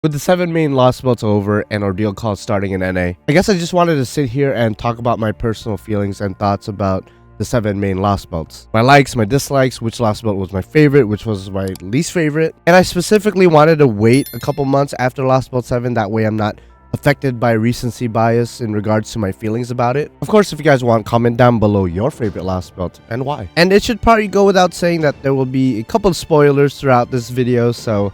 With the 7 main Lostbelts over and Ordeal calls starting in NA, I guess I just wanted to sit here and talk about my personal feelings and thoughts about the 7 main Lostbelts. My likes, my dislikes, which Lostbelt was my favorite, which was my least favorite. And I specifically wanted to wait a couple months after Lostbelt 7, that way I'm not affected by recency bias in regards to my feelings about it. Of course, if you guys want, comment down below your favorite Lostbelt and why. And it should probably go without saying that there will be a couple of spoilers throughout this video, so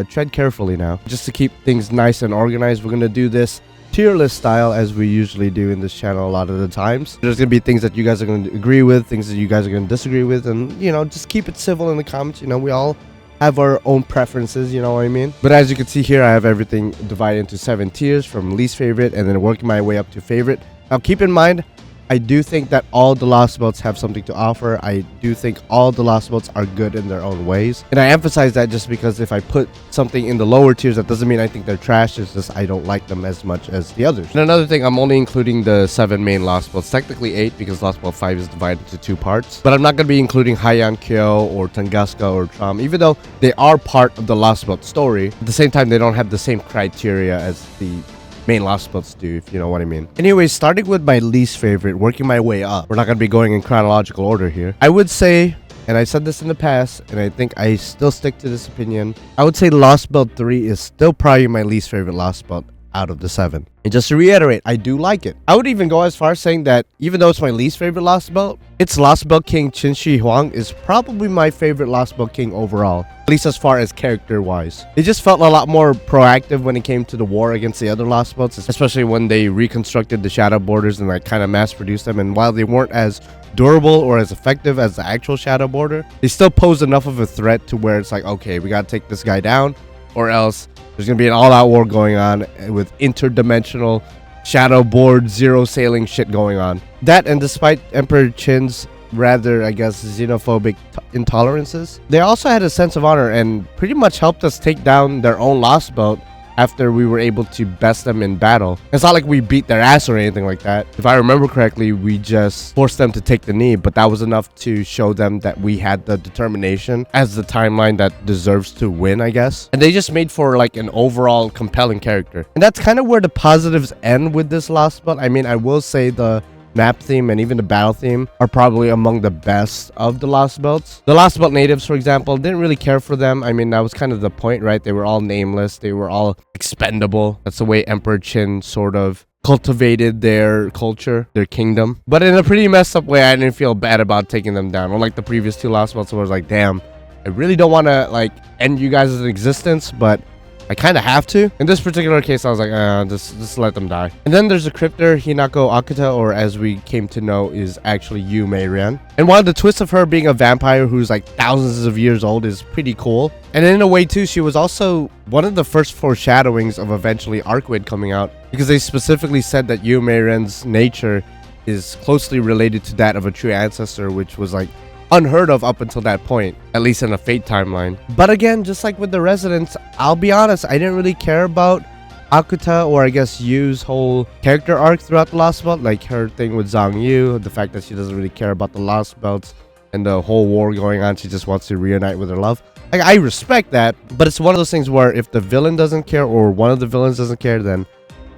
tread carefully now. Just to keep things nice and organized, we're going to do this tier list style as we usually do in this channel a lot of the times. There's going to be things that you guys are going to agree with, things that you guys are going to disagree with, and, you know, just keep it civil in the comments. You know, we all have our own preferences, you know what I mean? But as you can see here, I have everything divided into 7 tiers from least favorite and then working my way up to favorite. Now, keep in mind, I do think that all the Lostbelts have something to offer. I do think all the Lostbelts are good in their own ways. And I emphasize that just because if I put something in the lower tiers, that doesn't mean I think they're trash. It's just I don't like them as much as the others. And another thing, I'm only including the 7 main Lostbelts. Technically 8 because Lostbelt 5 is divided into 2 parts. But I'm not going to be including Kyo or Tunguska or Tram, even though they are part of the Lostbelt story. At the same time, they don't have the same criteria as the main Lostbelts do, if you know what I mean. Anyways, starting with my least favorite, working my way up. We're not going to be going in chronological order here. I would say, and I said this in the past, and I think I still stick to this opinion, I would say Lostbelt 3 is still probably my least favorite Lostbelt out of the 7. And just to reiterate, I do like it. I would even go as far as saying that even though it's my least favorite Lostbelt, its Lostbelt King Qinshi Huang is probably my favorite Lostbelt King overall, at least as far as character wise. It just felt a lot more proactive when it came to the war against the other Lostbelts, especially when they reconstructed the shadow borders and like kind of mass produced them. And while they weren't as durable or as effective as the actual shadow border, they still posed enough of a threat to where it's like, okay, we gotta take this guy down, or else there's going to be an all-out war going on with interdimensional shadow board zero sailing shit going on. That, and despite Emperor Qin's rather, I guess, xenophobic intolerances, they also had a sense of honor and pretty much helped us take down their own Lostbelt after we were able to best them in battle. It's not like we beat their ass or anything like that. If I remember correctly, we just forced them to take the knee, but that was enough to show them that we had the determination as the timeline that deserves to win, I guess. And they just made for like an overall compelling character. And that's kind of where the positives end with this Lostbelt. I mean, I will say the map theme and even the battle theme are probably among the best of the Lostbelts. The Lostbelt natives, for example, didn't really care for them. I mean, that was kind of the point, right? They were all nameless. They were all expendable. That's the way Emperor Qin sort of cultivated their culture, their kingdom. But in a pretty messed up way, I didn't feel bad about taking them down. Unlike the previous 2 Lostbelts where I was like, damn, I really don't want to like end you guys' existence, but I kind of have to. In this particular case, I was like, just let them die. And then there's a cryptor, Hinako Akuta, or as we came to know, is actually Yume Ren. And while the twist of her being a vampire who's like thousands of years old is pretty cool, and in a way too, she was also one of the first foreshadowings of eventually Arcwid coming out, because they specifically said that Yume Ren's nature is closely related to that of a true ancestor, which was like unheard of up until that point, at least in a Fate timeline. But again, just like with the Residents, I'll be honest, I didn't really care about Akuta, or I guess Yu's whole character arc throughout the Lostbelt, like her thing with Zhang Yu, the fact that she doesn't really care about the Lostbelts and the whole war going on, she just wants to reunite with her love. Like, I respect that, but it's one of those things where if the villain doesn't care or one of the villains doesn't care, then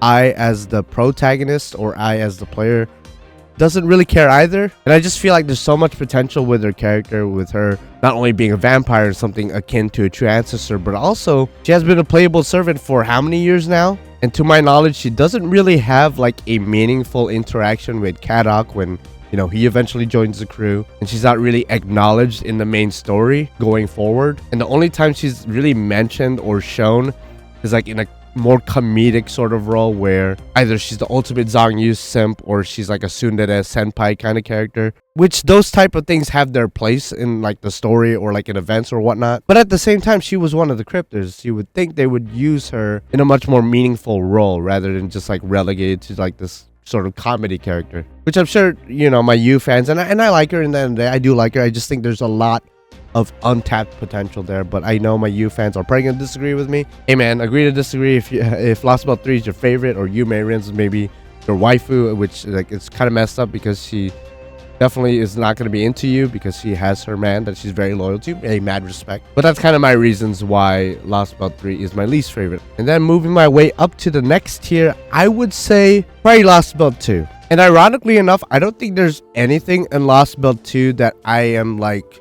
I as the protagonist or I as the player doesn't really care either. And I just feel like there's so much potential with her character, with her not only being a vampire and something akin to a true ancestor, but also she has been a playable servant for how many years now? And to my knowledge, she doesn't really have like a meaningful interaction with Kadok when, you know, he eventually joins the crew, and she's not really acknowledged in the main story going forward. And the only time she's really mentioned or shown is like in a more comedic sort of role where either she's the ultimate Zhang Yu simp or she's like a tsundere senpai kind of character, which those type of things have their place in like the story or like in events or whatnot. But at the same time, she was one of the cryptors. You would think they would use her in a much more meaningful role rather than just like relegated to like this sort of comedy character, which I'm sure, you know, my Yu fans, and I like her, and then I do like her. I just think there's a lot of untapped potential there, but I know my Yu fans are probably gonna disagree with me. Hey man, agree to disagree. If Lostbelt 3 is your favorite or Yume Ren's maybe your waifu, which like it's kind of messed up because she definitely is not going to be into you because she has her man that she's very loyal to. A mad respect. But that's kind of my reasons why Lostbelt 3 is my least favorite. And then moving my way up to the next tier, I would say probably Lostbelt 2. And ironically enough, I don't think there's anything in Lostbelt 2 that I am like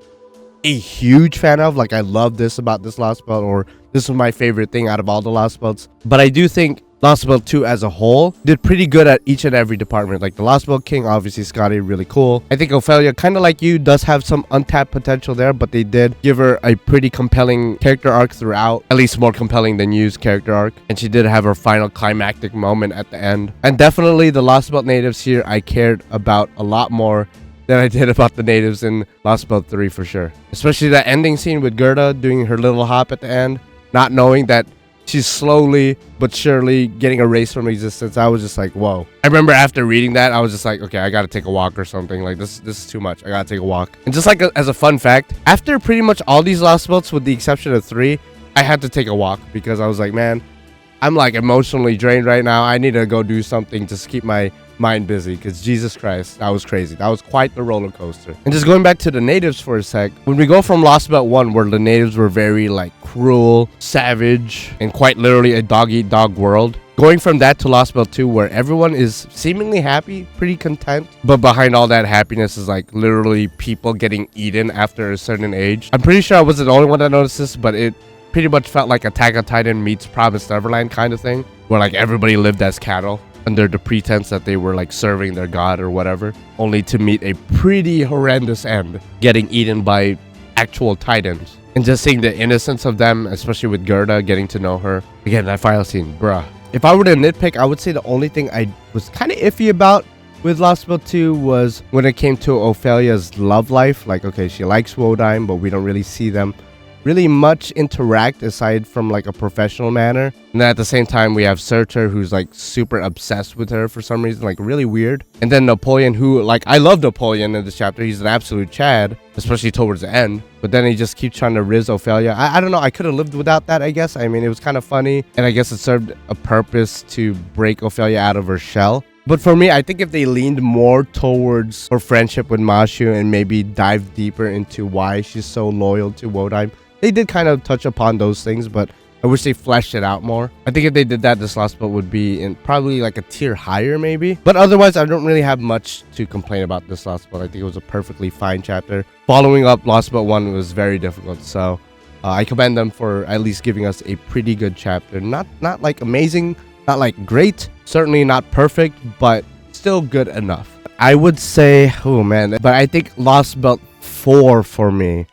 a huge fan of. Like, I love this about this Lostbelt, or this was my favorite thing out of all the Lostbelts. But I do think Lostbelt 2 as a whole did pretty good at each and every department. Like the Lostbelt King, obviously Scotty, really cool. I think Ophelia, kind of like you, does have some untapped potential there, but they did give her a pretty compelling character arc throughout, at least more compelling than Yu's character arc. And she did have her final climactic moment at the end. And definitely the Lostbelt natives here, I cared about a lot more than I did about the natives in Lostbelt 3 for sure. Especially that ending scene with Gerda doing her little hop at the end, not knowing that she's slowly but surely getting erased from existence. I was just like, whoa. I remember after reading that, I was just like, okay, I gotta take a walk or something. Like, this is too much. I gotta take a walk. And just like as a fun fact, after pretty much all these Lostbelts, with the exception of 3, I had to take a walk because I was like, man, I'm like emotionally drained right now. I need to go do something to keep my mind busy, because Jesus Christ, that was crazy. That was quite the roller coaster. And just going back to the natives for a sec, when we go from Lostbelt 1, where the natives were very like cruel, savage, and quite literally a dog-eat-dog world, going from that to Lostbelt 2, where everyone is seemingly happy, pretty content, but behind all that happiness is like literally people getting eaten after a certain age. I'm pretty sure I wasn't the only one that noticed this, but it pretty much felt like Attack on Titan meets Promised Neverland kind of thing, where like everybody lived as cattle under the pretense that they were like serving their god or whatever, only to meet a pretty horrendous end, getting eaten by actual titans. And just seeing the innocence of them, especially with Gerda, getting to know her. Again, that final scene, bruh. If I were to nitpick, I would say the only thing I was kind of iffy about with Lostbelt 2 was when it came to Ophelia's love life. Like, okay, she likes Wodyne, but we don't really see them really much interact aside from like a professional manner. And then at the same time, we have Surtur, who's like super obsessed with her for some reason, like really weird. And then Napoleon, who, like, I love Napoleon in this chapter. He's an absolute Chad, especially towards the end. But then he just keeps trying to riz Ophelia. I don't know. I could have lived without that, I guess. I mean, it was kind of funny. And I guess it served a purpose to break Ophelia out of her shell. But for me, I think if they leaned more towards her friendship with Mashu and maybe dive deeper into why she's so loyal to Wodyne. They did kind of touch upon those things, but I wish they fleshed it out more. I think if they did that, this Lostbelt would be in probably like a tier higher maybe. But otherwise, I don't really have much to complain about this Lostbelt. I think it was a perfectly fine chapter. Following up Lostbelt 1 was very difficult, so I commend them for at least giving us a pretty good chapter. Not like amazing, not like great, certainly not perfect, but still good enough. I would say, oh man, but I think Lostbelt 4 for me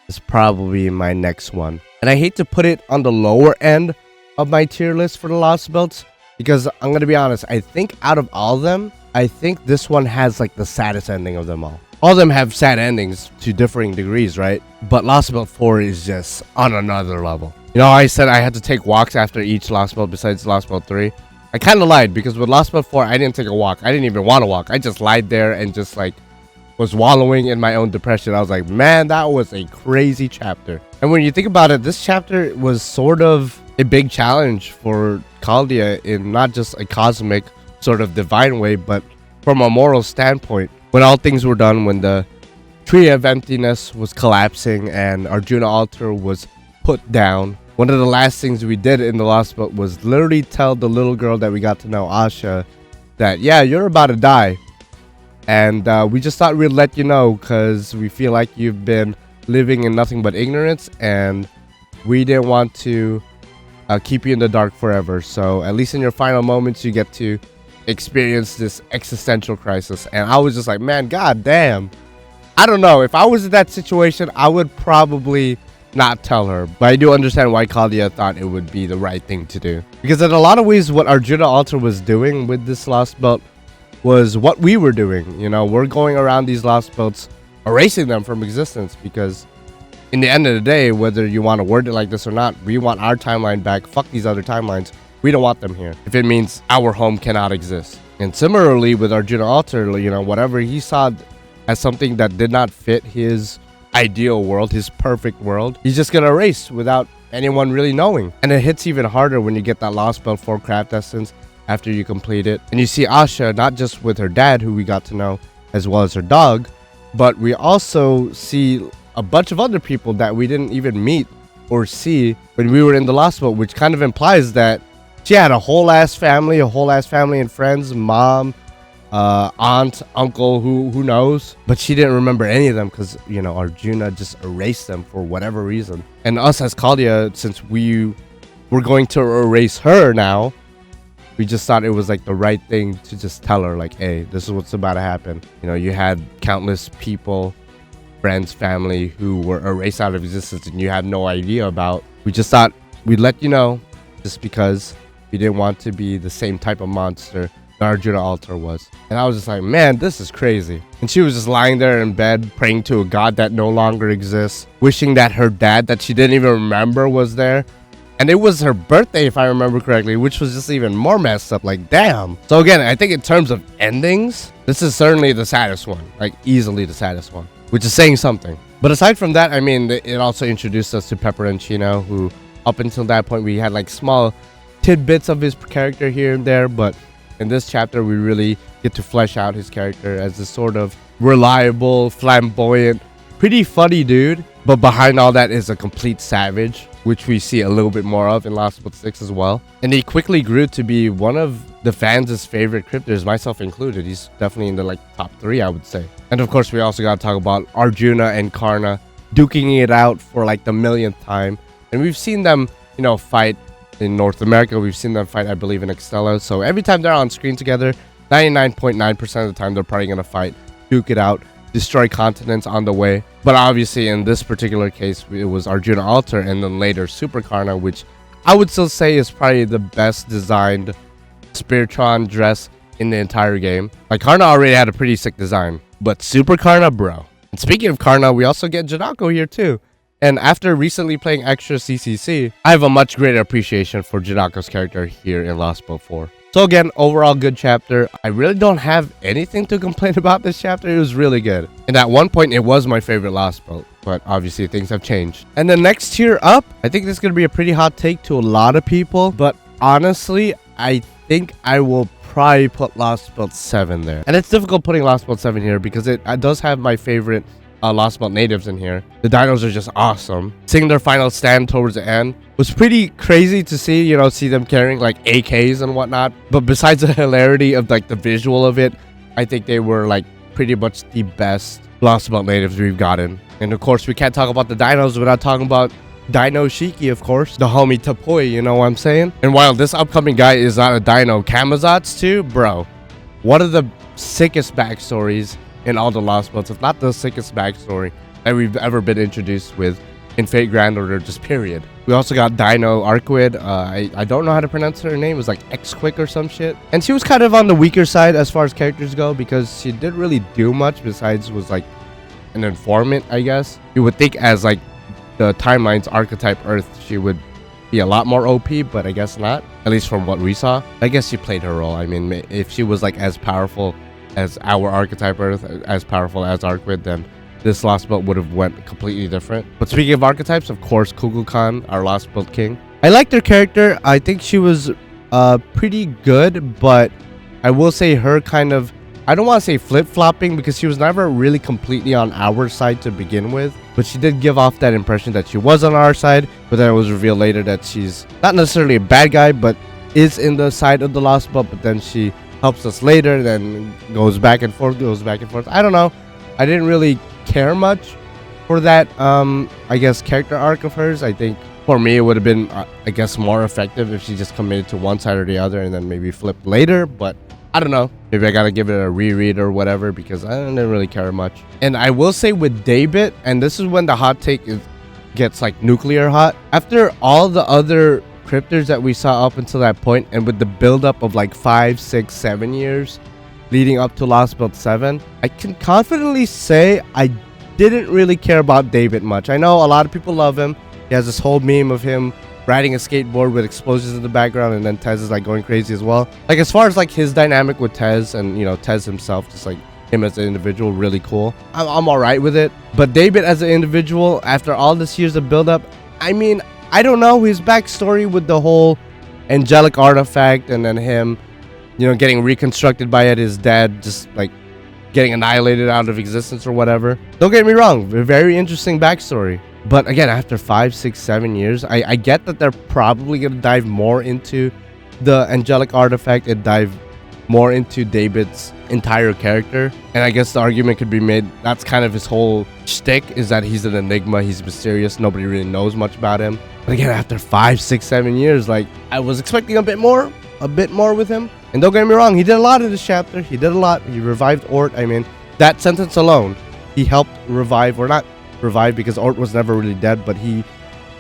is probably my next one. And I hate to put it on the lower end of my tier list for the Lostbelts, because I'm gonna be honest, I think out of all of them, I think this one has like the saddest ending of them all. All of them have sad endings to differing degrees, right? But Lostbelt 4 is just on another level. You know, I said I had to take walks after each Lostbelt besides Lostbelt 3. I kind of lied, because with Lostbelt 4, I didn't take a walk. I didn't even want to walk. I just lied there and just like was wallowing in my own depression. I was like, man, that was a crazy chapter. And when you think about it, this chapter was sort of a big challenge for Chaldea in not just a cosmic sort of divine way, but from a moral standpoint. When all things were done, when the tree of emptiness was collapsing and Arjuna altar was put down, one of the last things we did in the Lostbelt was literally tell the little girl that we got to know, Asha, that yeah, you're about to die. And we just thought we'd let you know, because we feel like you've been living in nothing but ignorance, and we didn't want to keep you in the dark forever. So at least in your final moments, you get to experience this existential crisis. And I was just like, man, god damn. I don't know. If I was in that situation, I would probably not tell her. But I do understand why Chaldea thought it would be the right thing to do. Because in a lot of ways, what Arjuna Altar was doing with this Lostbelt was what we were doing. You know, we're going around these Lostbelts, erasing them from existence, because in the end of the day, whether you want to word it like this or not, we want our timeline back. Fuck these other timelines. We don't want them here if it means our home cannot exist. And similarly with Arjuna Altar, you know, whatever he saw as something that did not fit his ideal world, his perfect world, he's just gonna erase without anyone really knowing. And it hits even harder when you get that Lostbelt 4 craft essence after you complete it, and you see Asha not just with her dad, who we got to know as well as her dog. But we also see a bunch of other people that we didn't even meet or see when we were in the Lostbelt, which kind of implies that she had a whole ass family and friends, mom, aunt, uncle, who knows, but she didn't remember any of them because, you know, Arjuna just erased them for whatever reason. And us as Kalya, since we were going to erase her now, we just thought it was like the right thing to just tell her, like, hey, this is what's about to happen. You know, you had countless people, friends, family who were erased out of existence and you had no idea about. We just thought we'd let you know, just because we didn't want to be the same type of monster that Arjuna Altar was. And I was just like, man, this is crazy. And she was just lying there in bed praying to a god that no longer exists, wishing that her dad that she didn't even remember was there. And it was her birthday, if I remember correctly, which was just even more messed up. Like, damn. So again, I think in terms of endings, this is certainly the saddest one, like easily the saddest one, which is saying something. But aside from that, I mean, it also introduced us to Pepper and Chino, who up until that point, we had like small tidbits of his character here and there. But in this chapter, we really get to flesh out his character as this sort of reliable, flamboyant, pretty funny dude. But behind all that is a complete savage, which we see a little bit more of in Lostbelt 6 as well. And he quickly grew to be one of the fans' favorite cryptors, myself included. He's definitely in the like top 3, I would say. And of course, we also got to talk about Arjuna and Karna duking it out for like the millionth time. And we've seen them, you know, fight in North America. We've seen them fight, I believe, in Extella. So every time they're on screen together, 99.9% of the time, they're probably going to fight, duke it out, destroy continents on the way. But obviously in this particular case, it was Arjuna Altar and then later Super Karna, which I would still say is probably the best designed Spiritron dress in the entire game. Like, Karna already had a pretty sick design, but Super Karna, bro. And speaking of Karna, we also get Janako here too. And after recently playing extra CCC, I have a much greater appreciation for Janako's character here in Lostbelt 4. So again, overall good chapter. I really don't have anything to complain about this chapter. It was really good. And at one point, it was my favorite Lostbelt. But obviously, things have changed. And the next tier up, I think this is going to be a pretty hot take to a lot of people. But honestly, I think I will probably put Lostbelt 7 there. And it's difficult putting Lostbelt 7 here because it does have my favorite Lostbelt natives in here. The dinos are just awesome. Seeing their final stand towards the end was pretty crazy to see, you know, see them carrying like AKs and whatnot. But besides the hilarity of like the visual of it, I think they were like pretty much the best Lostbelt natives we've gotten. And of course, we can't talk about the dinos without talking about Dino Shiki, of course. The homie Tapoi, you know what I'm saying? And while this upcoming guy is not a dino, Kamazotz too, bro. One of the sickest backstories in all the Lostbelts, if not the sickest backstory that we've ever been introduced with in Fate Grand Order, just period. We also got Dino Arquid. I don't know how to pronounce her name. It was like X-Quick or some shit. And she was kind of on the weaker side as far as characters go because she didn't really do much besides was like an informant, I guess. You would think as like the timeline's archetype Earth, she would be a lot more OP, but I guess not. At least from what we saw. I guess she played her role. I mean, if she was like as powerful as our archetype Earth, as powerful as Arquid, then this Lostbelt would have went completely different. But speaking of archetypes, of course, Kukulkan, our Lostbelt king. I liked her character. I think she was pretty good, but I will say her kind of, I don't want to say flip-flopping because she was never really completely on our side to begin with, but she did give off that impression that she was on our side, but then it was revealed later that she's not necessarily a bad guy, but is in the side of the Lostbelt, but then she helps us later, then goes back and forth. I don't know. I didn't really care much for that, I guess, character arc of hers. I think for me, it would have been, I guess, more effective if she just committed to one side or the other and then maybe flipped later, but I don't know. Maybe I gotta give it a reread or whatever because I didn't really care much. And I will say with Daybit, and this is when the hot take gets like nuclear hot. After all the other cryptors that we saw up until that point, and with the buildup of like 5, 6, 7 years leading up to Lostbelt 7, I can confidently say I didn't really care about David much. I know a lot of people love him. He has this whole meme of him riding a skateboard with explosions in the background, and then Tez is like going crazy as well. Like, as far as like his dynamic with Tez and, you know, Tez himself, just like him as an individual, really cool. I'm all right with it. But David as an individual, after all this years of buildup, I mean, I don't know, his backstory with the whole angelic artifact and then him, you know, getting reconstructed by it, his dad just like getting annihilated out of existence or whatever. Don't get me wrong, a very interesting backstory. But again, after 5, 6, 7 years, I get that they're probably going to dive more into the angelic artifact and dive more into David's entire character. And I guess the argument could be made that's kind of his whole shtick, is that he's an enigma, he's mysterious, nobody really knows much about him. But again, after 5, 6, 7 years, like, I was expecting a bit more with him. And don't get me wrong, he did a lot in this chapter. He did a lot. He revived Ort. I mean, that sentence alone, he helped revive, or not revive because Ort was never really dead, but he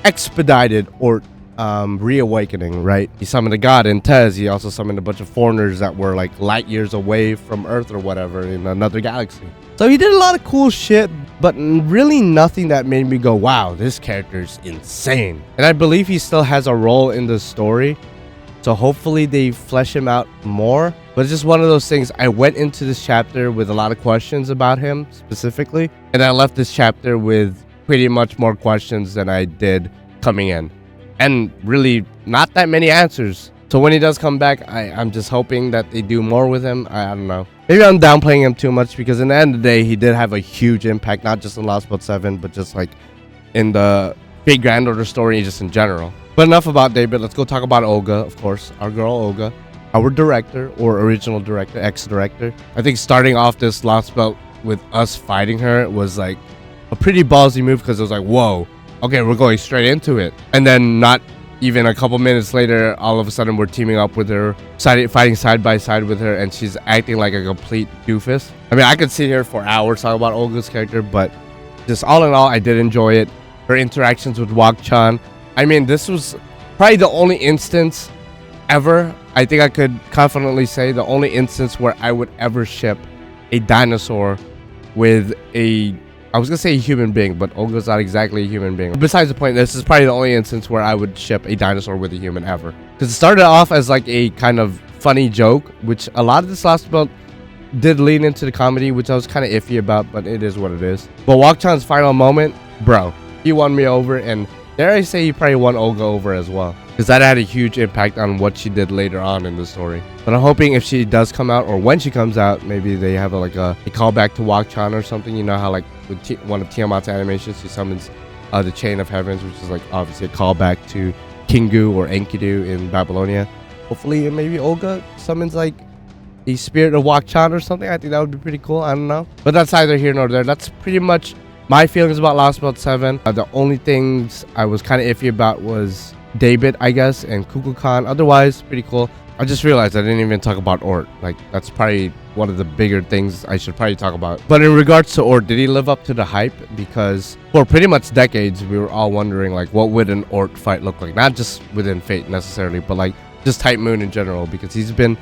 expedited Ort reawakening, right? He summoned a god in Tez. He also summoned a bunch of foreigners that were like light years away from Earth or whatever in another galaxy. So he did a lot of cool shit, but really nothing that made me go, wow, this character's insane. And I believe he still has a role in the story, so hopefully they flesh him out more. But it's just one of those things. I went into this chapter with a lot of questions about him specifically, and I left this chapter with pretty much more questions than I did coming in, and really not that many answers. So when he does come back, I'm just hoping that they do more with him. I don't know. Maybe I'm downplaying him too much, because in the end of the day, he did have a huge impact, not just in Lostbelt 7, but just like in the big Grand Order story, just in general. But enough about David. Let's go talk about Olga, of course. Our girl Olga, our director, or original director, ex-director. I think starting off this Lostbelt with us fighting her was like a pretty ballsy move, because it was like, whoa, okay, we're going straight into it. And then not even a couple minutes later, all of a sudden we're teaming up with her, fighting side by side with her, and she's acting like a complete doofus. I mean, I could sit here for hours talking about Olga's character, but just all in all, I did enjoy it. Her interactions with Wak-chan. I mean, this was probably the only instance ever, I think I could confidently say, the only instance where I would ever ship a dinosaur with I was gonna say a human being, but Olga's not exactly a human being. Besides the point, this is probably the only instance where I would ship a dinosaur with a human ever. Because it started off as like a kind of funny joke, which a lot of this Lostbelt did lean into the comedy, which I was kind of iffy about, but it is what it is. But Wak-chan's final moment, bro, he won me over, and dare I say he probably won Olga over as well, because that had a huge impact on what she did later on in the story. But I'm hoping if she does come out, or when she comes out, maybe they have a callback to Wak-chan or something. You know how like with one of Tiamat's animations, she summons the Chain of Heavens, which is like obviously a callback to Kingu or Enkidu in Babylonia. Hopefully maybe Olga summons like a spirit of Wak-chan or something. I think that would be pretty cool. I don't know. But that's neither here nor there. That's pretty much my feelings about Lostbelt 7. The only things I was kind of iffy about was David, I guess, and Kukulkan. Otherwise, pretty cool. I just realized I didn't even talk about Ort. Like, that's probably one of the bigger things I should probably talk about. But in regards to Ort, did he live up to the hype? Because for pretty much decades, we were all wondering, like, what would an Ort fight look like? Not just within Fate necessarily, but like just Type Moon in general, because he's been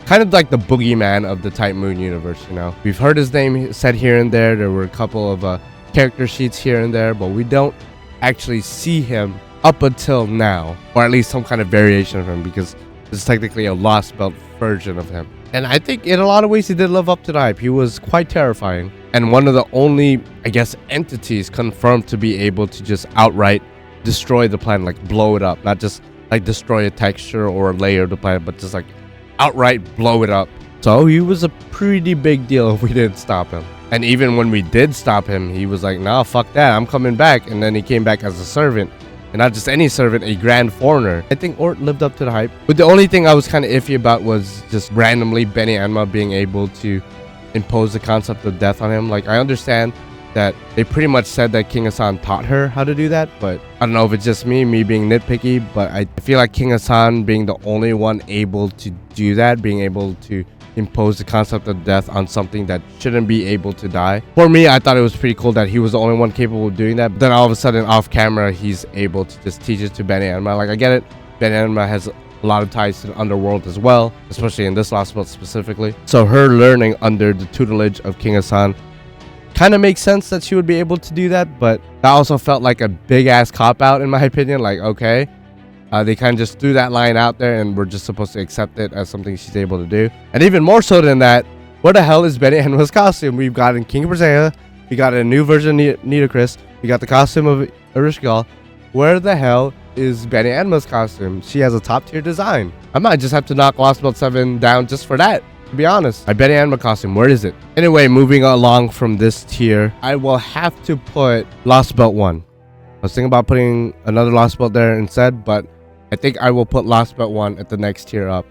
kind of like the boogeyman of the Type Moon universe, you know? We've heard his name said here and there. There were a couple of character sheets here and there, but we don't actually see him up until now, or at least some kind of variation of him, because this is technically a Lostbelt version of him. And I think in a lot of ways he did live up to the hype. He was quite terrifying, and one of the only, I guess, entities confirmed to be able to just outright destroy the planet, like blow it up, not just like destroy a texture or a layer of the planet, but just like outright blow it up. So he was a pretty big deal if we didn't stop him. And even when we did stop him, he was like, nah, fuck that, I'm coming back. And then he came back as a servant. And not just any servant, a grand foreigner. I think Ort lived up to the hype. But the only thing I was kind of iffy about was just randomly Benny Enma being able to impose the concept of death on him. Like, I understand that they pretty much said that King Hassan taught her how to do that, but I don't know if it's just me being nitpicky, but I feel like King Hassan being the only one able to do that, being able to impose the concept of death on something that shouldn't be able to die. For me, I thought it was pretty cool that he was the only one capable of doing that. But then all of a sudden, off camera, he's able to just teach it to Benny Enma. Like, I get it. Benny Enma has a lot of ties to the underworld as well, especially in this Lostbelt specifically. So her learning under the tutelage of King Hassan kind of makes sense that she would be able to do that, but that also felt like a big-ass cop-out in my opinion. Like, okay. They kind of just threw that line out there, and we're just supposed to accept it as something she's able to do. And even more so than that, where the hell is Benny Enma's costume? We've got in King of Berseria, we got a new version of Nitocris, we got the costume of Ereshkigal. Where the hell is Benny Enma's costume? She has a top-tier design. I might just have to knock Lostbelt 7 down just for that. To be honest, I bet anime costume. Where is it? Anyway, moving along from this tier, I will have to put Lostbelt 1. I was thinking about putting another Lostbelt there instead, but I think I will put Lostbelt 1 at the next tier up.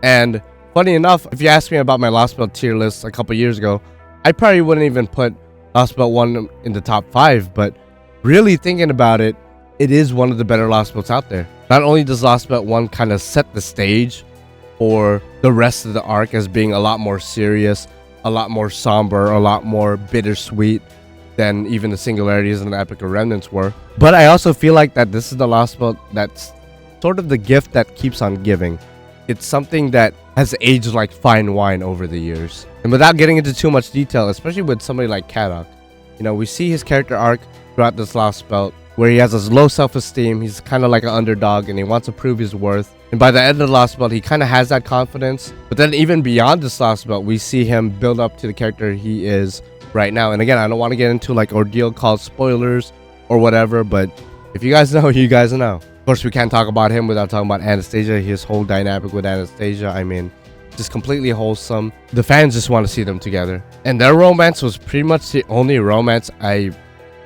And funny enough, if you asked me about my Lostbelt tier list a couple years ago, I probably wouldn't even put Lostbelt 1 in the top 5, but really thinking about it, it is one of the better Lostbelts out there. Not only does Lostbelt 1 kind of set the stage for the rest of the arc as being a lot more serious, a lot more somber, a lot more bittersweet than even the Singularities and the Epic of Remnants were, but I also feel like that this is the Lostbelt that's sort of the gift that keeps on giving. It's something that has aged like fine wine over the years. And without getting into too much detail, especially with somebody like Kadok, you know, we see his character arc throughout this Lostbelt where he has this low self-esteem, he's kind of like an underdog and he wants to prove his worth. And by the end of the Lostbelt, he kind of has that confidence. But then even beyond this Lostbelt, we see him build up to the character he is right now. And again, I don't want to get into like Ordeal called spoilers or whatever, but if you guys know, you guys know. Of course, we can't talk about him without talking about Anastasia, his whole dynamic with Anastasia. I mean, just completely wholesome. The fans just want to see them together. And their romance was pretty much the only romance I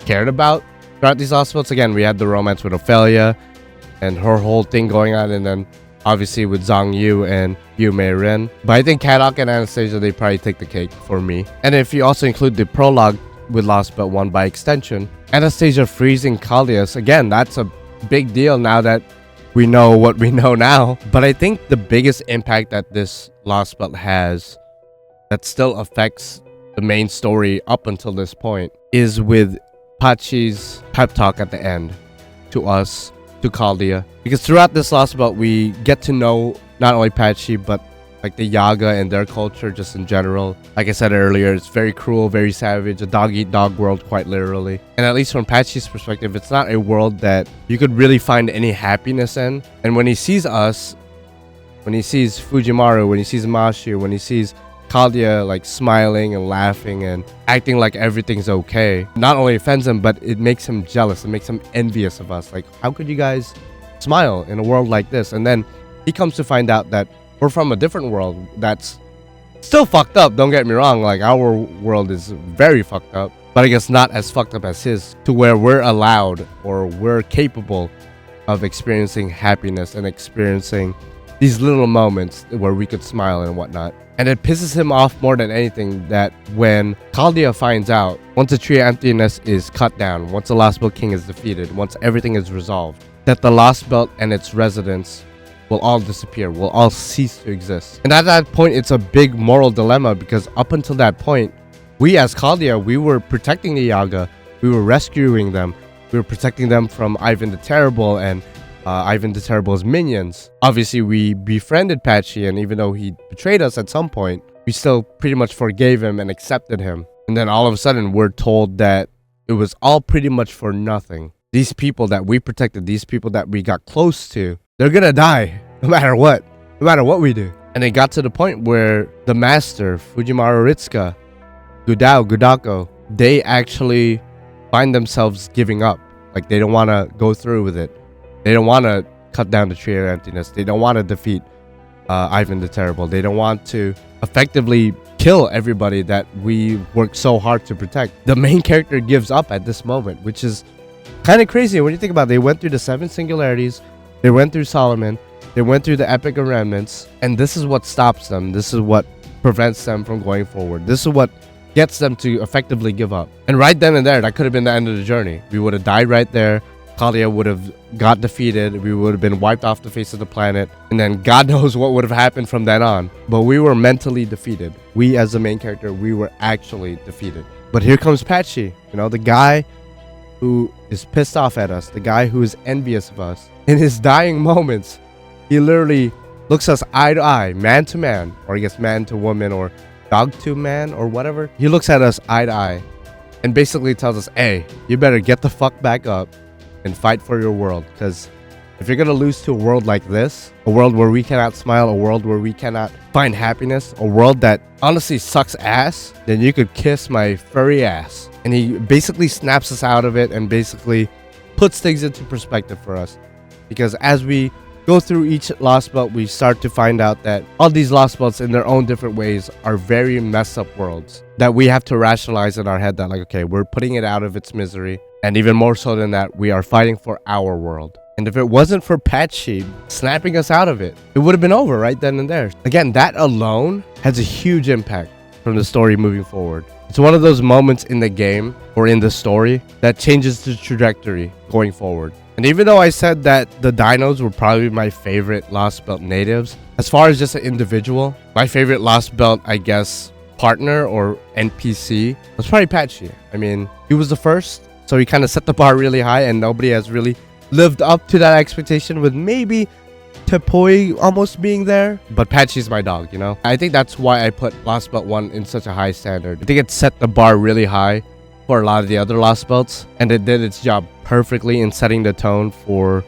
cared about throughout these Lostbelts. Again, we had the romance with Ophelia and her whole thing going on, and then obviously with Zhang Yu and Yu Mei Rin. But I think Kadok and Anastasia, they probably take the cake for me. And if you also include the prologue with Lostbelt 1 by extension, Anastasia freezing Kaldias, again, that's a big deal now that we know what we know now. But I think the biggest impact that this Lostbelt has that still affects the main story up until this point is with Pachi's pep talk at the end to us, to Kaldia. Because throughout this Lostbelt, we get to know not only Pachi, but like the Yaga and their culture just in general. Like I said earlier, it's very cruel, very savage, a dog-eat-dog world quite literally. And at least from Pachi's perspective, it's not a world that you could really find any happiness in. And when he sees us, when he sees Fujimaru, when he sees Mashu, when he sees Kaldia like smiling and laughing and acting like everything's okay, not only offends him, but it makes him jealous. It makes him envious of us. Like, how could you guys smile in a world like this? And then he comes to find out that we're from a different world that's still fucked up, don't get me wrong. Like, our world is very fucked up, but I guess not as fucked up as his, to where we're allowed or we're capable of experiencing happiness and experiencing these little moments where we could smile and whatnot. And it pisses him off more than anything that when Kaldia finds out, once the Tree of Emptiness is cut down, once the Lostbelt King is defeated, once everything is resolved, that the Lostbelt and its residents will all disappear, will all cease to exist. And at that point, it's a big moral dilemma, because up until that point, we as Kaldia, we were protecting the Yaga, we were rescuing them, we were protecting them from Ivan the Terrible and Ivan the Terrible's minions. Obviously, we befriended Pachi, and even though he betrayed us at some point, we still pretty much forgave him and accepted him. And then all of a sudden, we're told that it was all pretty much for nothing. These people that we protected, these people that we got close to, they're gonna die no matter what we do. And it got to the point where the master, Fujimaru Ritsuka, Gudako, they actually find themselves giving up. Like, they don't want to go through with it. They don't want to cut down the Tree of Emptiness. They don't want to defeat Ivan the Terrible. They don't want to effectively kill everybody that we worked so hard to protect. The main character gives up at this moment, which is kind of crazy when you think about it. They went through the 7 singularities. They went through Solomon. They went through the Epic of Remnants. And this is what stops them. This is what prevents them from going forward. This is what gets them to effectively give up. And right then and there, that could have been the end of the journey. We would have died right there. Kaldia would have got defeated. We would have been wiped off the face of the planet. And then God knows what would have happened from then on. But we were mentally defeated. We, as the main character, we were actually defeated. But here comes Pachi, you know, the guy who is pissed off at us, the guy who is envious of us. In his dying moments, he literally looks us eye to eye, man to man, or I guess man to woman, or dog to man, or whatever. He looks at us eye to eye and basically tells us, hey, you better get the fuck back up and fight for your world, because if you're gonna lose to a world like this, a world where we cannot smile, a world where we cannot find happiness, a world that honestly sucks ass, then you could kiss my furry ass. And he basically snaps us out of it and basically puts things into perspective for us, because as we go through each Lost Belt, we start to find out that all these Lost Belts in their own different ways are very messed up worlds that we have to rationalize in our head that, like, okay, we're putting it out of its misery. And even more so than that, we are fighting for our world. And if it wasn't for Patchy snapping us out of it, it would have been over right then and there. Again, that alone has a huge impact from the story moving forward. It's one of those moments in the game or in the story that changes the trajectory going forward. And even though I said that the dinos were probably my favorite Lost Belt natives, as far as just an individual, my favorite Lost Belt, I guess, partner or NPC was probably Patchy. I mean, he was the first, so he kind of set the bar really high, and nobody has really lived up to that expectation, with maybe Tepoi almost being there. But Patchy's my dog, you know? I think that's why I put Lost Belt 1 in such a high standard. I think it set the bar really high for a lot of the other Lost Belts, and it did its job perfectly in setting the tone for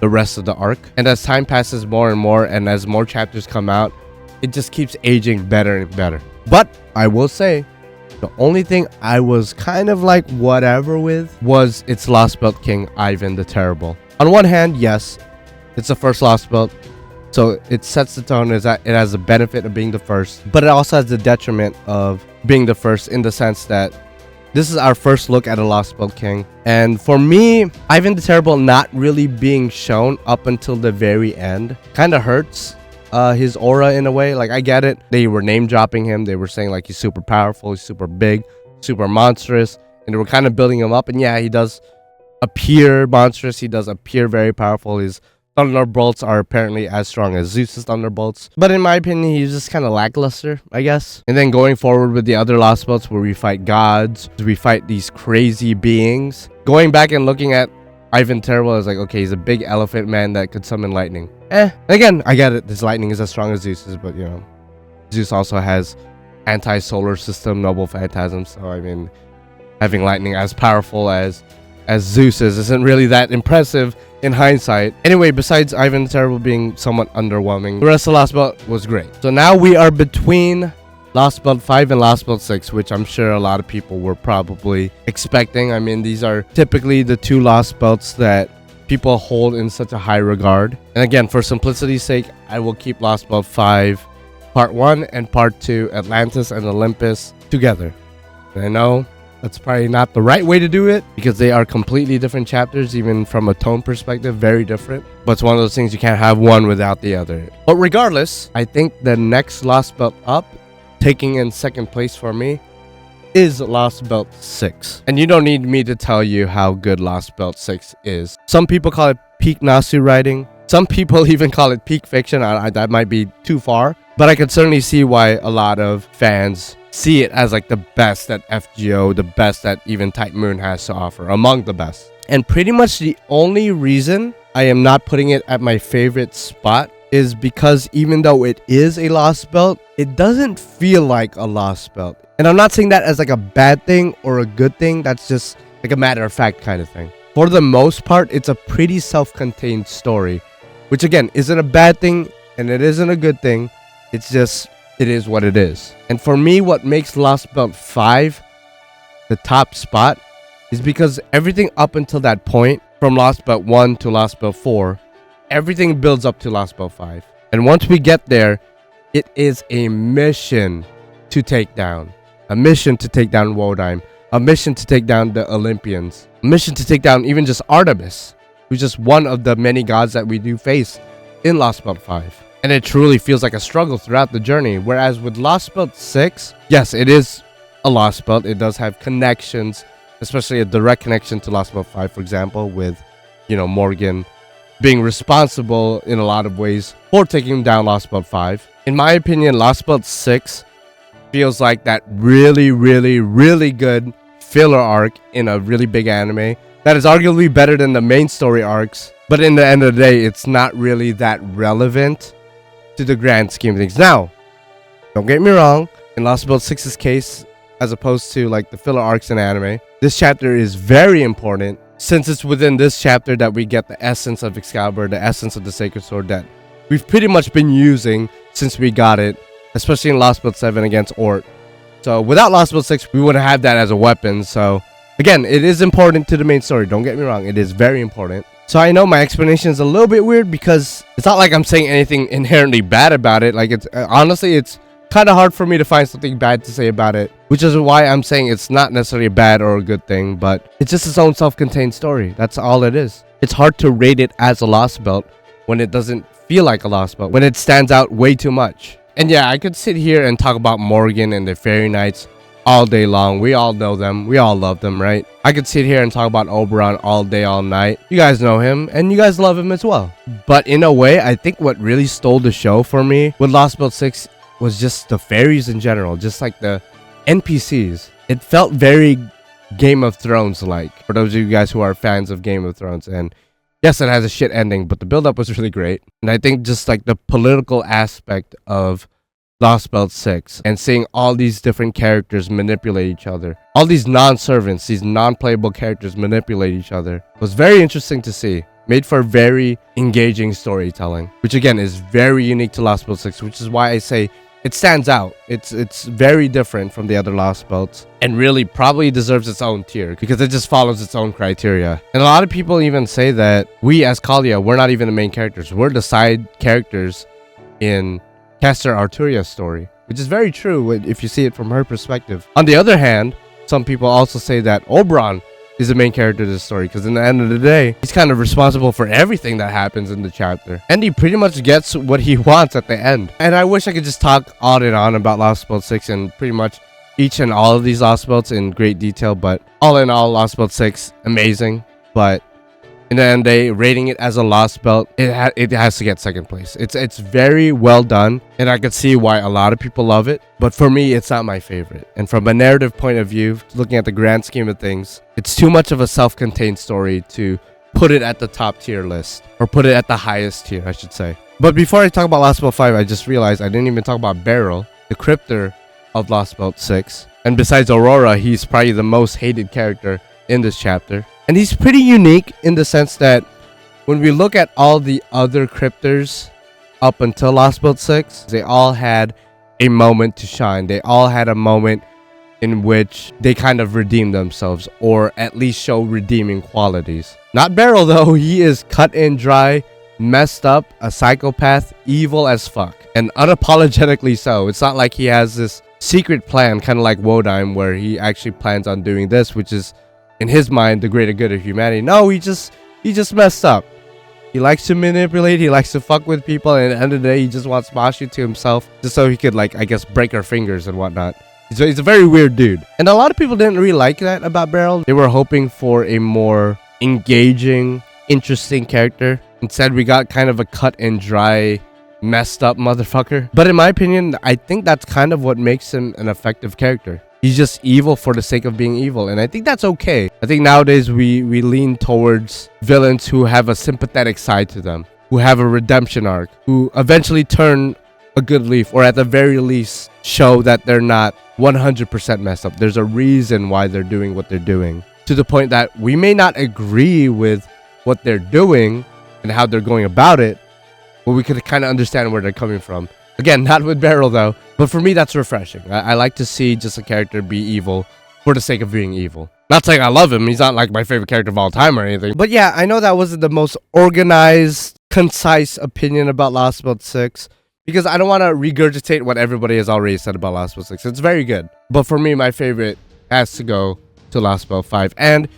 the rest of the arc. And as time passes more and more, and as more chapters come out, it just keeps aging better and better. But I will say, the only thing I was kind of like whatever with was its Lost Belt King, Ivan the Terrible. On one hand, yes, it's the first Lost Belt, so it sets the tone as that it has the benefit of being the first, but it also has the detriment of being the first in the sense that this is our first look at a Lost Belt King. And for me, Ivan the Terrible not really being shown up until the very end kind of hurts his aura in a way. Like, I get it, they were name dropping him, they were saying like he's super powerful, he's super big, super monstrous, and they were kind of building him up. And yeah, he does appear monstrous, he does appear very powerful. His Thunderbolts are apparently as strong as Zeus's Thunderbolts, but in my opinion, he's just kind of lackluster, I guess. And then going forward with the other Lost Belts, where we fight gods, we fight these crazy beings. Going back and looking at Ivan Terrible, is like, okay, he's a big elephant man that could summon lightning. Again, I get it, his lightning is as strong as Zeus's, but you know, Zeus also has anti-solar system noble phantasm, so I mean, having lightning as powerful as Zeus's isn't really that impressive in hindsight. Anyway, besides Ivan the Terrible being somewhat underwhelming, the rest of Lost Belt was great. So now we are between Lost Belt 5 and Lost Belt 6, which I'm sure a lot of people were probably expecting. I mean, these are typically the two Lost Belts that people hold in such a high regard. And again, for simplicity's sake, I will keep Lost Belt 5 Part 1 and Part 2, Atlantis and Olympus, together. And I know that's probably not the right way to do it, because they are completely different chapters, even from a tone perspective, very different. But it's one of those things you can't have one without the other. But regardless, I think the next Lost Belt up, taking in second place for me, is Lost Belt 6. And you don't need me to tell you how good Lost Belt 6 is. Some people call it peak Nasu writing. Some people even call it peak fiction. That might be too far. But I could certainly see why a lot of fans see it as like the best that FGO, the best that even Type Moon has to offer, among the best. And pretty much the only reason I am not putting it at my favorite spot is because even though it is a Lost Belt, it doesn't feel like a Lost Belt. And I'm not saying that as like a bad thing or a good thing. That's just like a matter of fact kind of thing. For the most part, it's a pretty self-contained story, which again isn't a bad thing and it isn't a good thing. It's just, it is what it is. And for me, what makes Lost Belt 5 the top spot is because everything up until that point, from Lost Belt 1 to Lost Belt 4, everything builds up to Lost Belt 5. And once we get there, it is a mission to take down. A mission to take down Wodime. A mission to take down the Olympians. A mission to take down even just Artemis, who's just one of the many gods that we do face in Lost Belt 5. And it truly feels like a struggle throughout the journey. Whereas with Lost Belt 6, yes, it is a Lost Belt. It does have connections, especially a direct connection to Lost Belt 5, for example, with, you know, Morgan being responsible in a lot of ways for taking down Lost Belt 5. In my opinion, Lost Belt 6 feels like that really, really, really good filler arc in a really big anime that is arguably better than the main story arcs. But in the end of the day, it's not really that relevant to the grand scheme of things. Now, don't get me wrong, in Lost Belt 6's case, as opposed to like the filler arcs in anime, this chapter is very important, since it's within this chapter that we get the essence of Excalibur, the essence of the Sacred Sword that we've pretty much been using since we got it, especially in Lost Belt 7 against Ort. So without Lost Belt 6, we wouldn't have that as a weapon. So again, it is important to the main story, don't get me wrong, it is very important. So I know my explanation is a little bit weird because it's not like I'm saying anything inherently bad about it. Like, it's honestly, it's kind of hard for me to find something bad to say about it, which is why I'm saying it's not necessarily a bad or a good thing, but it's just its own self-contained story. That's all it is. It's hard to rate it as a Lost Belt when it doesn't feel like a Lost Belt, when it stands out way too much. And yeah, I could sit here and talk about Morgan and the Fairy Knights all day long. We all know them. We all love them, right? I could sit here and talk about Oberon all day, all night. You guys know him, and you guys love him as well. But in a way, I think what really stole the show for me with Lostbelt 6 was just the fairies in general, just like the NPCs. It felt very Game of Thrones like, for those of you guys who are fans of Game of Thrones. And yes, it has a shit ending, but the build-up was really great. And I think just like the political aspect of Lostbelt 6 and seeing all these different characters manipulate each other, all these non-servants, these non-playable characters manipulate each other, was very interesting to see. Made for very engaging storytelling, which again is very unique to Lostbelt 6, which is why I say it stands out. It's very different from the other Lostbelts and really probably deserves its own tier because it just follows its own criteria. And a lot of people even say that we as Kalia, we're not even the main characters. We're the side characters in Caster Arturia's story, which is very true if you see it from her perspective. On the other hand, some people also say that Oberon is the main character of the story because in the end of the day, he's kind of responsible for everything that happens in the chapter. And he pretty much gets what he wants at the end. And I wish I could just talk on and on about Lostbelt 6 and pretty much each and all of these Lostbelts in great detail. But all in all, Lostbelt 6, amazing. But in the end of the day, rating it as a Lost Belt, it has to get second place. It's very well done, and I could see why a lot of people love it. But for me, it's not my favorite. And from a narrative point of view, looking at the grand scheme of things, it's too much of a self-contained story to put it at the top tier list, or put it at the highest tier, I should say. But before I talk about Lostbelt 5, I just realized I didn't even talk about Beryl, the crypter of Lostbelt 6. And besides Aurora, he's probably the most hated character in this chapter. And he's pretty unique in the sense that when we look at all the other crypters up until Lostbelt 6, they all had a moment to shine. They all had a moment in which they kind of redeemed themselves, or at least show redeeming qualities. Not Beryl though, he is cut and dry, messed up, a psychopath, evil as fuck, and unapologetically so. It's not like he has this secret plan, kind of like Wodyme, where he actually plans on doing this, which is in his mind the greater good of humanity. No, he just messed up. He likes to manipulate, he likes to fuck with people, and at the end of the day he just wants Mashi to himself just so he could, like, I guess, break her fingers and whatnot. He's a very weird dude. And a lot of people didn't really like that about Beryl. They were hoping for a more engaging, interesting character. Instead, we got kind of a cut and dry, messed up motherfucker. But in my opinion, I think that's kind of what makes him an effective character. He's just evil for the sake of being evil, and I think that's okay. I think nowadays we lean towards villains who have a sympathetic side to them, who have a redemption arc, who eventually turn a good leaf, or at the very least show that they're not 100% messed up. There's a reason why they're doing what they're doing, to the point that we may not agree with what they're doing and how they're going about it, but we could kind of understand where they're coming from. Again, not with Beryl though, but for me that's refreshing. I like to see just a character be evil for the sake of being evil. Not saying I love him, he's not like my favorite character of all time or anything. But yeah, I know that wasn't the most organized, concise opinion about Lostbelt 6, because I don't want to regurgitate what everybody has already said about Lostbelt 6. It's very good. But for me, my favorite has to go to Lostbelt 5. And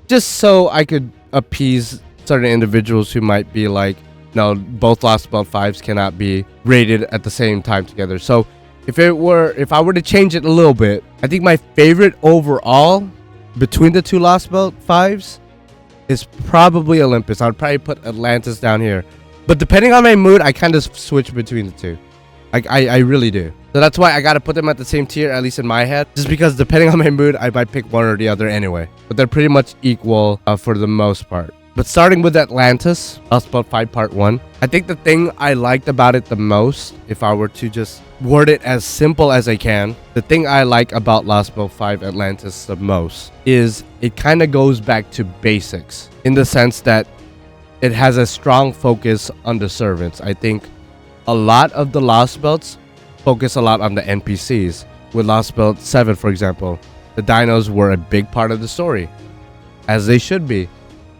just so I could appease certain individuals who might be like, no, both Lostbelt 5s cannot be rated at the same time together. So if I were to change it a little bit, I think my favorite overall between the two Lostbelt 5s is probably Olympus. I would probably put Atlantis down here. But depending on my mood, I kind of switch between the two. I really do. So that's why I gotta put them at the same tier, at least in my head. Just because depending on my mood, I might pick one or the other anyway. But they're pretty much equal for the most part. But starting with Atlantis, Lostbelt 5 Part 1, I think the thing I liked about it the most, if I were to just word it as simple as I can, the thing I like about Lostbelt 5 Atlantis the most is it kind of goes back to basics, in the sense that it has a strong focus on the servants. I think a lot of the Lostbelts focus a lot on the NPCs. With Lostbelt 7, for example, the dinos were a big part of the story, as they should be.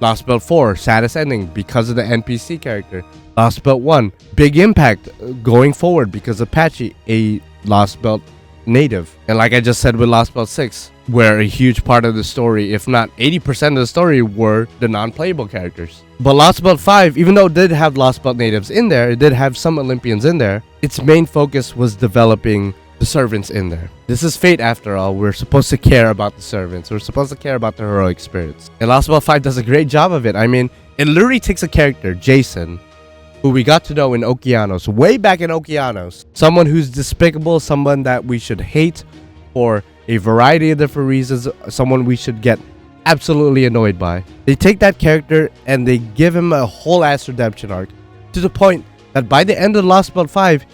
Lostbelt 4, saddest ending because of the NPC character. Lostbelt 1, big impact going forward because of Patchy, a Lostbelt native. And like I just said with Lostbelt 6, where a huge part of the story, if not 80% of the story, were the non-playable characters. But Lostbelt 5, even though it did have Lostbelt natives in there, it did have some Olympians in there, its main focus was developing the servants in there. This is Fate after all. We're supposed to care about the servants. We're supposed to care about the heroic spirits. And Lostbelt 5 does a great job of it. I mean, it literally takes a character, Jason, who we got to know in Okeanos, way back in Okeanos. Someone who's despicable, someone that we should hate for a variety of different reasons, someone we should get absolutely annoyed by. They take that character and they give him a whole ass redemption arc to the point that by the end of Lostbelt 5,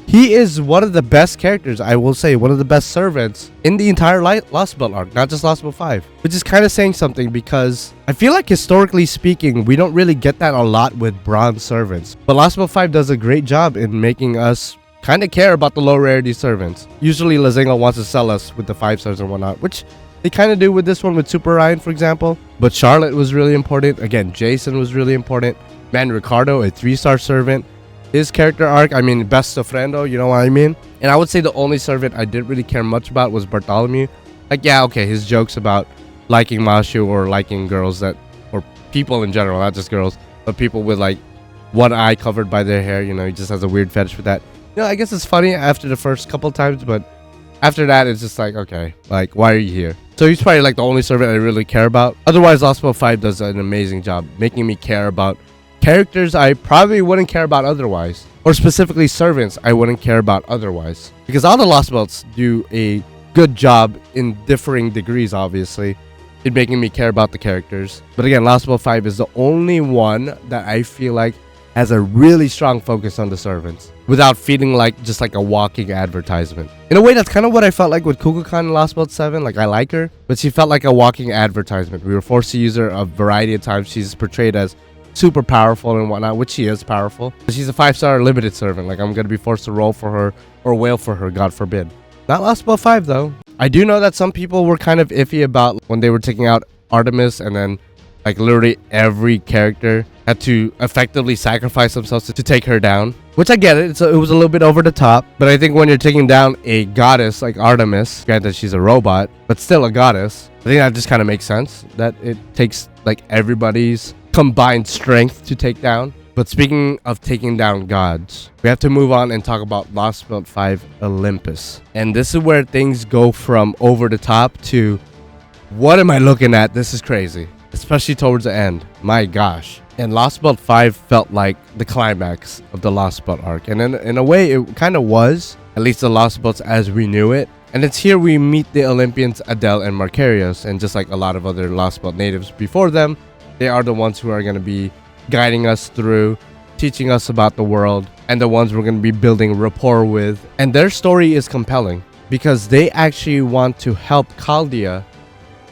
he is one of the best characters, I will say, one of the best servants in the entire Lostbelt arc, not just Lostbelt 5. Which is kind of saying something because I feel like historically speaking, we don't really get that a lot with bronze servants. But Lostbelt 5 does a great job in making us kind of care about the low rarity servants. Usually Lazinga wants to sell us with the 5 stars and whatnot, which they kind of do with this one with Super Ryan, for example. But Charlotte was really important. Again, Jason was really important. Man, Ricardo, a 3-star servant. His character arc, I mean, best ofrendo, you know what I mean? And I would say the only servant I didn't really care much about was Bartholomew. Like, yeah, okay, his jokes about liking Mashu or liking girls that, or people in general, not just girls, but people with like one eye covered by their hair, you know, he just has a weird fetish with that. You know, I guess it's funny after the first couple times, but after that, it's just like, okay, like, why are you here? So he's probably like the only servant I really care about. Otherwise, Lostbelt 5 does an amazing job making me care about characters I probably wouldn't care about otherwise, or specifically servants I wouldn't care about otherwise, because all the Lostbelts do a good job in differing degrees, obviously, in making me care about the characters. But again, Lostbelt 5 is the only one that I feel like has a really strong focus on the servants without feeling like just like a walking advertisement. In a way, that's kind of what I felt like with Kukulkan in Lostbelt 7. Like, I like her, but she felt like a walking advertisement. We were forced to use her a variety of times. She's portrayed as super powerful and whatnot, which she is powerful. She's a 5-star limited servant. Like, I'm gonna be forced to roll for her or wail for her, God forbid. Not Lostbelt 5 though. I do know that some people were kind of iffy about when they were taking out Artemis, and then like literally every character had to effectively sacrifice themselves to take her down, which I get it. It was a little bit over the top, but I think when you're taking down a goddess like Artemis, granted she's a robot, but still a goddess, I think that just kind of makes sense that it takes like everybody's combined strength to take down. But speaking of taking down gods, we have to move on and talk about Lostbelt 5 Olympus. And this is where things go from over the top to, what am I looking at? This is crazy. Especially towards the end. My gosh. And Lostbelt 5 felt like the climax of the Lostbelt arc. And in a way, it kind of was. At least the Lostbelts as we knew it. And it's here we meet the Olympians Adele and Markarios. And just like a lot of other Lostbelt natives before them, they are the ones who are going to be guiding us through, teaching us about the world, and the ones we're going to be building rapport with. And their story is compelling because they actually want to help Chaldea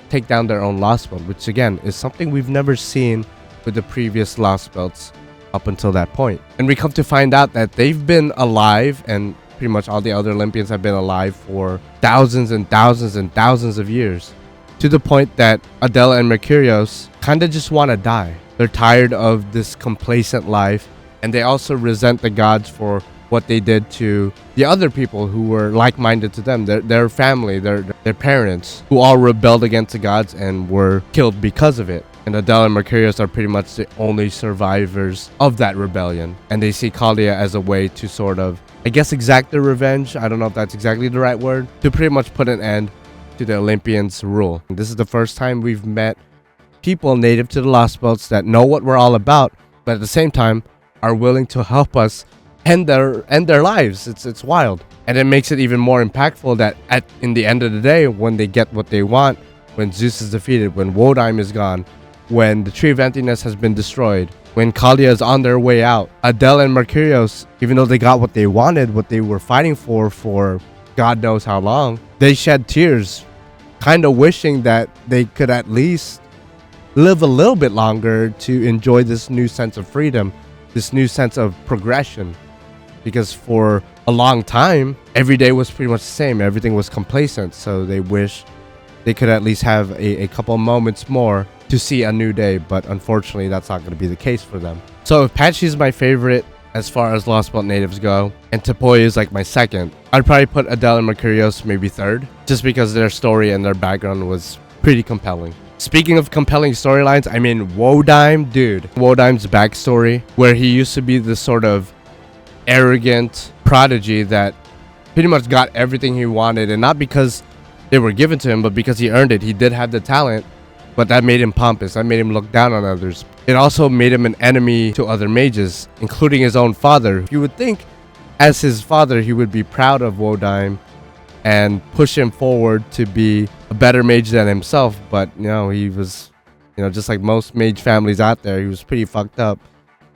take down their own Lostbelt, which again is something we've never seen with the previous Lostbelts up until that point. And we come to find out that they've been alive, and pretty much all the other Olympians have been alive for thousands and thousands and thousands of years, to the point that Adele and Mercurios kind of just want to die. They're tired of this complacent life, and they also resent the gods for what they did to the other people who were like-minded to them, their family, their parents, who all rebelled against the gods and were killed because of it. And Adele and Mercurius are pretty much the only survivors of that rebellion, and they see Chaldea as a way to sort of, I guess, exact their revenge. I don't know if that's exactly the right word, to pretty much put an end to the Olympians' rule. This is the first time we've met people native to the Lostbelts that know what we're all about, but at the same time are willing to help us end their lives. It's wild. And it makes it even more impactful that in the end of the day, when they get what they want, when Zeus is defeated, when Wodyme is gone, when the Tree of Emptiness has been destroyed, when Chaldea is on their way out, Adele and Mercurios, even though they got what they wanted, what they were fighting for God knows how long, they shed tears, kind of wishing that they could at least live a little bit longer to enjoy this new sense of freedom, this new sense of progression. Because for a long time, every day was pretty much the same. Everything was complacent. So they wish they could at least have a couple moments more to see a new day, but unfortunately that's not going to be the case for them. So if Patchy is my favorite as far as Lostbelt natives go, and Topoi is like my second, I'd probably put Adele and Mercurios maybe third, just because their story and their background was pretty compelling. Speaking of compelling storylines, I mean Wodime, dude. Wodime's backstory, where he used to be this sort of arrogant prodigy that pretty much got everything he wanted, and not because they were given to him, but because he earned it. He did have the talent, but that made him pompous. That made him look down on others. It also made him an enemy to other mages, including his own father. You would think, as his father, he would be proud of Wodime and push him forward to be a better mage than himself, but he was, just like most mage families out there, he was pretty fucked up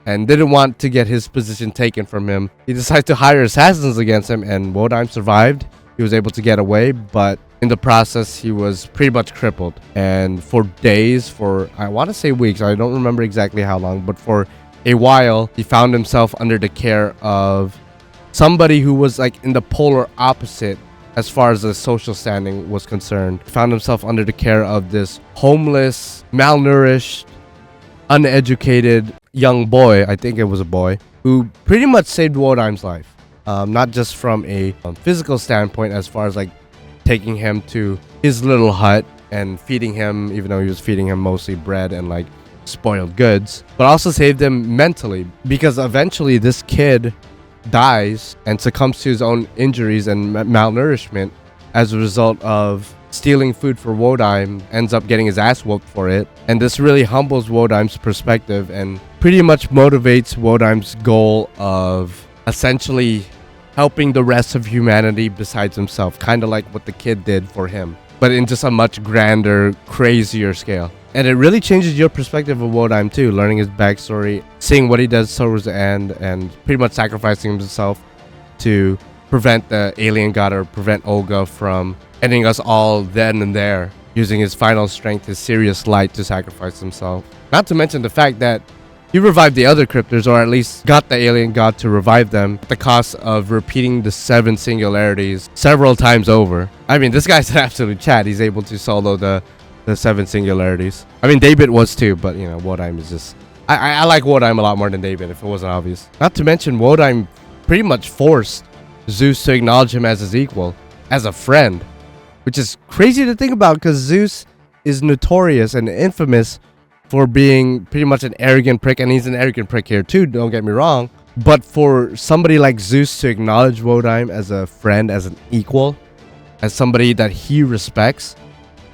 and didn't want to get his position taken from him. He decided to hire assassins against him, and Wodime survived. He was able to get away, but in the process, he was pretty much crippled. And for days, for I want to say weeks, I don't remember exactly how long, but for a while, he found himself under the care of somebody who was like in the polar opposite as far as the social standing was concerned. He found himself under the care of this homeless, malnourished, uneducated young boy, I think it was a boy, who pretty much saved Wodime's life. Not just from a physical standpoint, as far as like taking him to his little hut and feeding him, even though he was feeding him mostly bread and like spoiled goods, but also saved him mentally, because eventually this kid dies and succumbs to his own injuries and malnourishment as a result of stealing food for Wodime, ends up getting his ass whooped for it. And this really humbles Wodime's perspective and pretty much motivates Wodime's goal of essentially helping the rest of humanity besides himself, kind of like what the kid did for him, but in just a much grander, crazier scale. And it really changes your perspective of Wodime too, learning his backstory, seeing what he does towards the end, and pretty much sacrificing himself to prevent the alien god, or prevent Olga from ending us all then and there, using his final strength, his serious light, to sacrifice himself. Not to mention the fact that he revived the other cryptors, or at least got the alien god to revive them, at the cost of repeating the 7 singularities several times over. I mean, this guy's an absolute chat. He's able to solo the 7 singularities. I mean, David was too, but Wodime is just... I like Wodime a lot more than David, if it wasn't obvious. Not to mention, Wodime pretty much forced Zeus to acknowledge him as his equal, as a friend, which is crazy to think about, because Zeus is notorious and infamous for being pretty much an arrogant prick, and he's an arrogant prick here too, don't get me wrong. But for somebody like Zeus to acknowledge Wodime as a friend, as an equal, as somebody that he respects,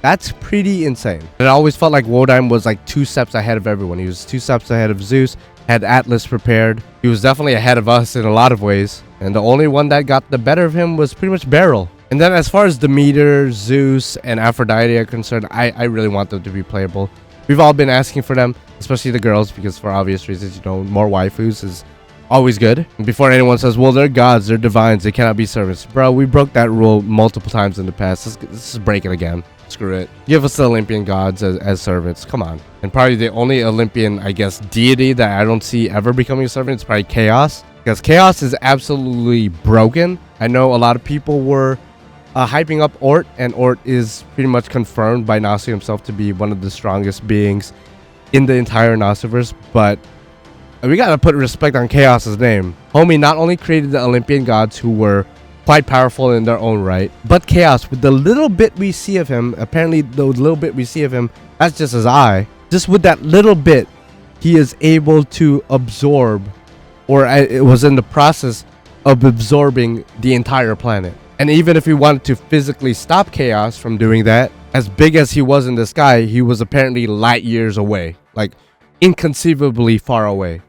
that's pretty insane. It always felt like Wodime was like 2 steps ahead of everyone. He was 2 steps ahead of Zeus, had Atlas prepared. He was definitely ahead of us in a lot of ways, and the only one that got the better of him was pretty much Beryl. And then as far as Demeter, Zeus, and Aphrodite are concerned, I really want them to be playable. We've all been asking for them, especially the girls, because for obvious reasons, more waifus is always good. And before anyone says, well, they're gods, they're divines, they cannot be servants. Bro, we broke that rule multiple times in the past. Let's just break it again. Screw it. Give us the Olympian gods as servants. Come on. And probably the only Olympian, I guess, deity that I don't see ever becoming a servant is probably Chaos. Because Chaos is absolutely broken. I know a lot of people were hyping up Ort, and Ort is pretty much confirmed by Nasu himself to be one of the strongest beings in the entire Nasuverse, but we gotta put respect on Chaos's name. Homie not only created the Olympian gods, who were quite powerful in their own right, but Chaos, with the little bit we see of him, apparently the little bit we see of him, that's just his eye, just with that little bit, he is able to absorb, or it was in the process of absorbing the entire planet. And even if he wanted to physically stop Chaos from doing that, as big as he was in the sky, he was apparently light years away, like inconceivably far away,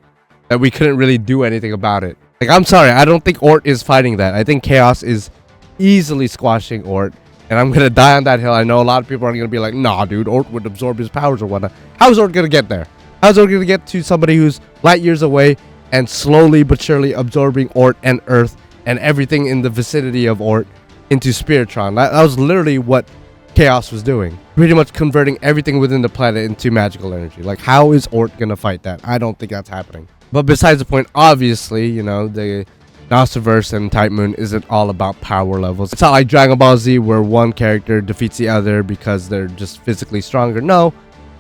that we couldn't really do anything about it. Like, I'm sorry, I don't think Ort is fighting that. I think Chaos is easily squashing Ort, and I'm gonna die on that hill. I know a lot of people are gonna be like, nah, dude, Ort would absorb his powers or whatnot. How's Ort gonna get there? How's Ort gonna get to somebody who's light years away and slowly but surely absorbing Ort and Earth and everything in the vicinity of Ort into Spiritron? That was literally what Chaos was doing. Pretty much converting everything within the planet into magical energy. Like, how is Ort gonna fight that? I don't think that's happening. But besides the point, obviously, the Nasuverse and Type Moon isn't all about power levels. It's not like Dragon Ball Z where one character defeats the other because they're just physically stronger. No,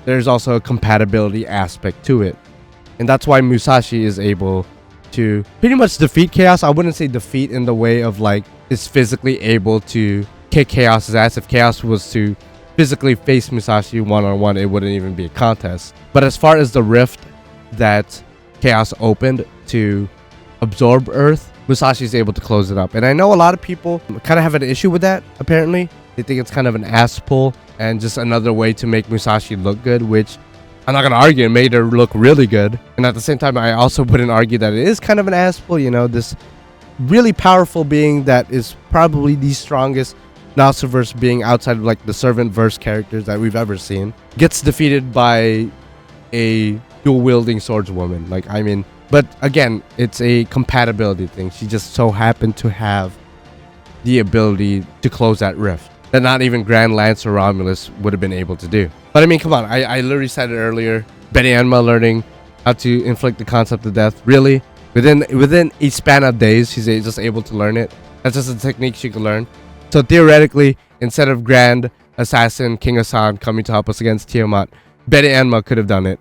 there's also a compatibility aspect to it. And that's why Musashi is able to pretty much defeat Chaos. I wouldn't say defeat in the way of like is physically able to kick Chaos's ass. If Chaos was to physically face Musashi one-on-one, it wouldn't even be a contest. But as far as the rift that Chaos opened to absorb Earth, Musashi is able to close it up. And I know a lot of people kind of have an issue with that, apparently. They think it's kind of an ass pull and just another way to make Musashi look good, which I'm not going to argue. It made her look really good. And at the same time, I also wouldn't argue that it is kind of an ass pull. You know, this really powerful being that is probably the strongest Nasuverse being outside of like the Servant verse characters that we've ever seen, gets defeated by a dual-wielding swordswoman. Like, I mean, but again, it's a compatibility thing. She just so happened to have the ability to close that rift that not even Grand Lance or Romulus would have been able to do. But I mean, come on, I literally said it earlier. Betty Anma learning how to inflict the concept of death. Really? Within a span of days, she's just able to learn it. That's just a technique she could learn. So theoretically, instead of Grand Assassin King Hassan coming to help us against Tiamat, Betty Anma could have done it.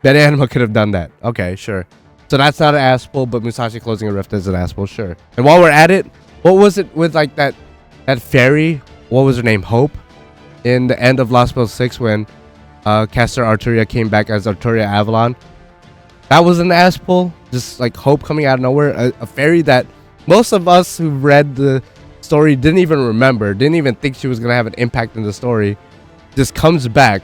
Betty Anma could have done that. Okay, sure. So that's not an ass pull, but Musashi closing a rift is an ass pull, sure. And while we're at it, what was it with like that fairy? What was her name? Hope? In the end of Lostbelt 6 when Caster Arturia came back as Arturia Avalon. That was an ass pull. Just like Hope coming out of nowhere. A fairy that most of us who read the story didn't even remember. Didn't even think she was going to have an impact in the story. Just comes back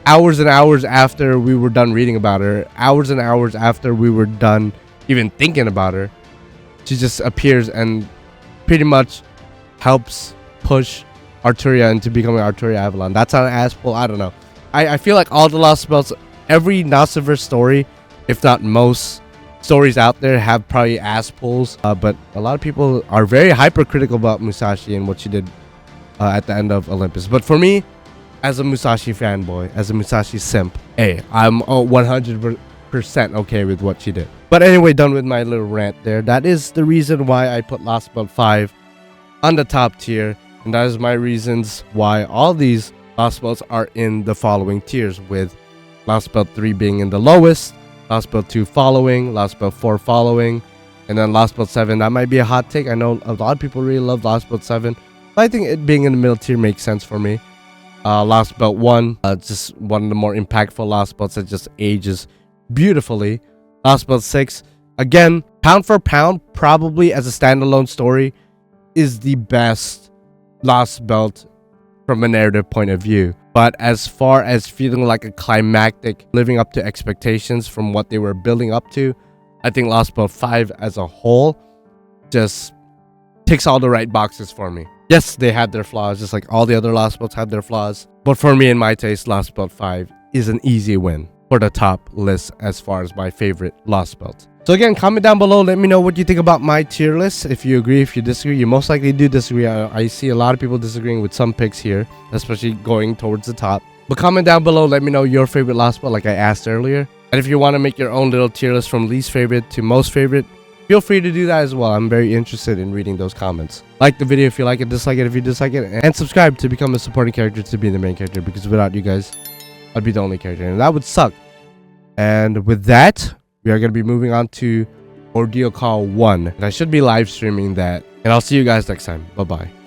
hours and hours after we were done reading about her. Hours and hours after we were done even thinking about her. She just appears and pretty much helps push Arturia into becoming Arturia Avalon. That's not an ass pull. I don't know. I feel like all the Lostbelts, every Nasuverse story, if not most stories out there, have probably ass pulls. But a lot of people are very hypercritical about Musashi and what she did at the end of Olympus. But for me, as a Musashi fanboy, as a Musashi simp, hey, I'm 100% okay with what she did. But anyway, done with my little rant there. That is the reason why I put Lostbelt 5 on the top tier. And that is my reasons why all these Lostbelts are in the following tiers, with Lostbelt 3 being in the lowest, Lostbelt 2 following, Lostbelt 4 following, and then Lostbelt 7. That might be a hot take. I know a lot of people really love Lostbelt 7, but I think it being in the middle tier makes sense for me. Lostbelt 1, just one of the more impactful Lostbelts that just ages beautifully. Lostbelt 6, again, pound for pound, probably as a standalone story, is the best Lostbelt from a narrative point of view. But as far as feeling like a climactic, living up to expectations from what they were building up to, I think Lostbelt 5 as a whole just ticks all the right boxes for me. Yes, they had their flaws, just like all the other Lostbelts have their flaws. But for me, in my taste, Lostbelt 5 is an easy win for the top list as far as my favorite Lostbelt. So again, comment down below. Let me know what you think about my tier list. If you agree, if you disagree. You most likely do disagree. I see a lot of people disagreeing with some picks here, especially going towards the top. But comment down below. Let me know your favorite Lostbelt like I asked earlier. And if you want to make your own little tier list from least favorite to most favorite, feel free to do that as well. I'm very interested in reading those comments. Like the video if you like it, dislike it if you dislike it, and subscribe to become a supporting character to be the main character, because without you guys, I'd be the only character, and that would suck. And with that, we are going to be moving on to Ordeal Call 1. And I should be live streaming that. And I'll see you guys next time. Bye-bye.